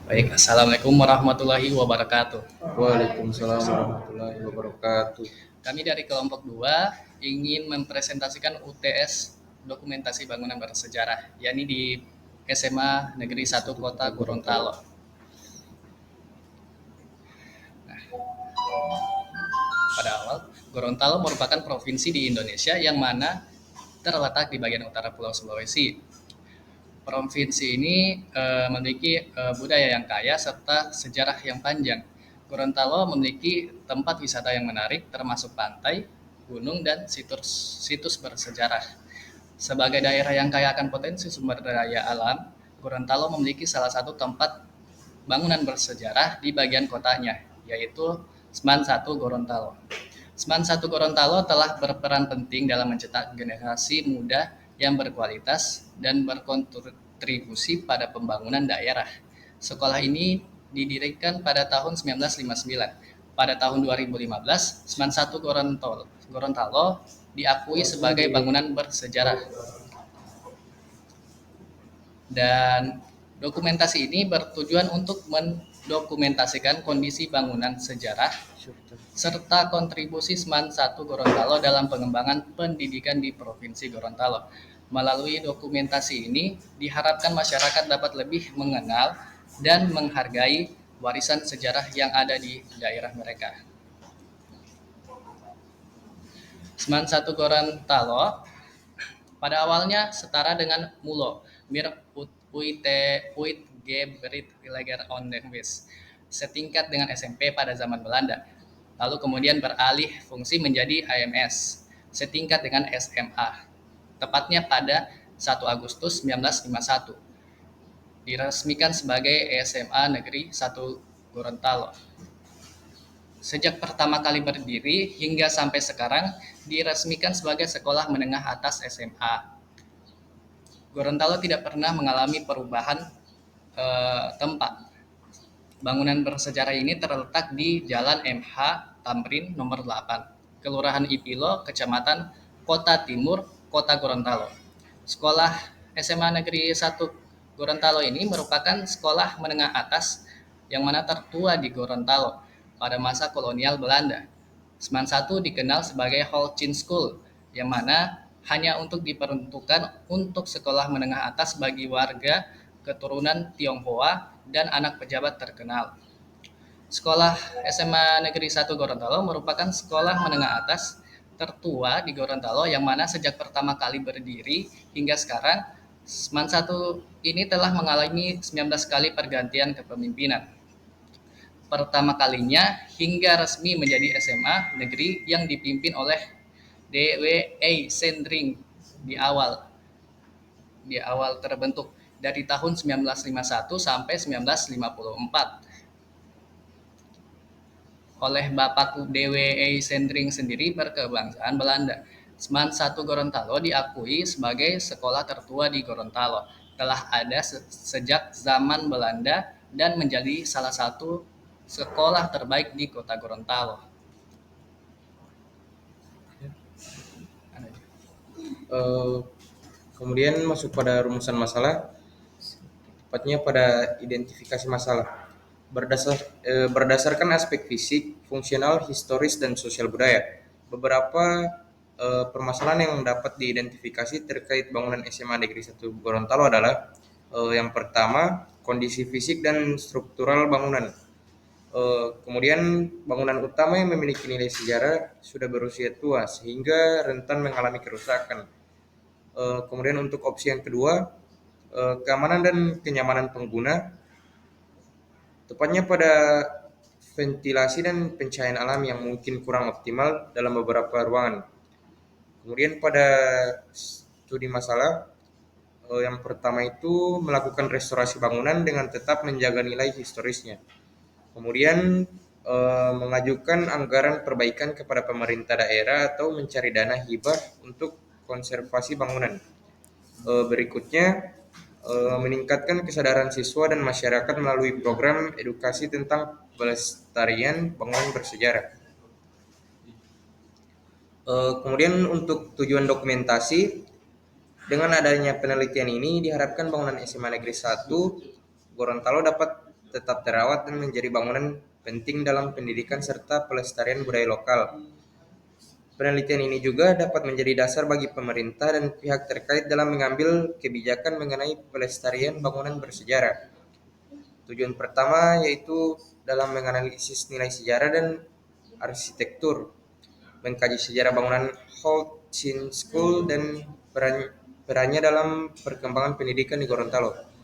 Baik, Assalamualaikum warahmatullahi wabarakatuh. Waalaikumsalam warahmatullahi wabarakatuh. Kami dari kelompok 2 ingin mempresentasikan UTS dokumentasi bangunan bersejarah, yakni di SMA Negeri 1 Satu Kota Kota Gorontalo. Gorontalo. Pada awal, Gorontalo merupakan provinsi di Indonesia yang mana terletak di bagian utara Pulau Sulawesi. Provinsi ini memiliki budaya yang kaya serta sejarah yang panjang. Gorontalo memiliki tempat wisata yang menarik termasuk pantai, gunung, dan situs bersejarah. Sebagai daerah yang kaya akan potensi sumber daya alam, Gorontalo memiliki salah satu tempat bangunan bersejarah di bagian kotanya, yaitu Seman 1 Gorontalo. Seman 1 Gorontalo telah berperan penting dalam mencetak generasi muda yang berkualitas dan berkontribusi pada pembangunan daerah. Sekolah ini didirikan pada tahun 1959. Pada tahun 2015, Seman 1 Gorontalo diakui sebagai bangunan bersejarah. Dan dokumentasi ini bertujuan untuk mendokumentasikan kondisi bangunan sejarah serta kontribusi Seman 1 Gorontalo dalam pengembangan pendidikan di Provinsi Gorontalo. Melalui dokumentasi ini, diharapkan masyarakat dapat lebih mengenal dan menghargai warisan sejarah yang ada di daerah mereka. Seman 1 Gorontalo pada awalnya setara dengan Mulo, Mir Uit Gebrit Villager on den West, setingkat dengan SMP pada zaman Belanda. Lalu kemudian beralih fungsi menjadi AMS, setingkat dengan SMA. Tepatnya pada 1 Agustus 1951, diresmikan sebagai SMA Negeri 1 Gorontalo. Sejak pertama kali berdiri hingga sampai sekarang diresmikan sebagai sekolah menengah atas SMA. Gorontalo tidak pernah mengalami perubahan tempat. Bangunan bersejarah ini terletak di Jalan MH Tamrin nomor 8, Kelurahan Ipilo, Kecamatan Kota Timur, Kota Gorontalo. Sekolah SMA Negeri 1 Gorontalo ini merupakan sekolah menengah atas yang mana tertua di Gorontalo pada masa kolonial Belanda. Seman 1 dikenal sebagai Holcim School, yang mana hanya untuk diperuntukkan untuk sekolah menengah atas bagi warga keturunan Tionghoa dan anak pejabat terkenal. Sekolah SMA Negeri 1 Gorontalo merupakan sekolah menengah atas tertua di Gorontalo yang mana sejak pertama kali berdiri hingga sekarang Seman 1 ini telah mengalami 19 kali pergantian kepemimpinan. Pertama kalinya hingga resmi menjadi SMA negeri yang dipimpin oleh DWA Sendring di awal terbentuk dari tahun 1951 sampai 1954 oleh Bapak DWA Sendring sendiri berkebangsaan Belanda. Seman 1 Gorontalo diakui sebagai sekolah tertua di Gorontalo. Telah ada sejak zaman Belanda dan menjadi salah satu sekolah terbaik di kota Gorontalo. Eh, Kemudian masuk pada rumusan masalah, tepatnya pada identifikasi masalah. Berdasarkan aspek fisik, fungsional, historis, dan sosial budaya, beberapa permasalahan yang dapat diidentifikasi terkait bangunan SMA Negeri 1 Gorontalo adalah yang pertama, kondisi fisik dan struktural bangunan. Kemudian bangunan utama yang memiliki nilai sejarah sudah berusia tua sehingga rentan mengalami kerusakan. Kemudian untuk opsi yang kedua, keamanan dan kenyamanan pengguna, tepatnya pada ventilasi dan pencahayaan alam yang mungkin kurang optimal dalam beberapa ruangan. Kemudian pada studi masalah, yang pertama itu melakukan restorasi bangunan dengan tetap menjaga nilai historisnya. Kemudian mengajukan anggaran perbaikan kepada pemerintah daerah atau mencari dana hibah untuk konservasi bangunan. Berikutnya, meningkatkan kesadaran siswa dan masyarakat melalui program edukasi tentang pelestarian bangunan bersejarah. Kemudian untuk tujuan dokumentasi, dengan adanya penelitian ini diharapkan bangunan SMA Negeri 1 Gorontalo dapat tetap terawat dan menjadi bangunan penting dalam pendidikan serta pelestarian budaya lokal. Penelitian ini juga dapat menjadi dasar bagi pemerintah dan pihak terkait dalam mengambil kebijakan mengenai pelestarian bangunan bersejarah. Tujuan pertama yaitu dalam menganalisis nilai sejarah dan arsitektur, mengkaji sejarah bangunan Holt Chin School dan perannya dalam perkembangan pendidikan di Gorontalo.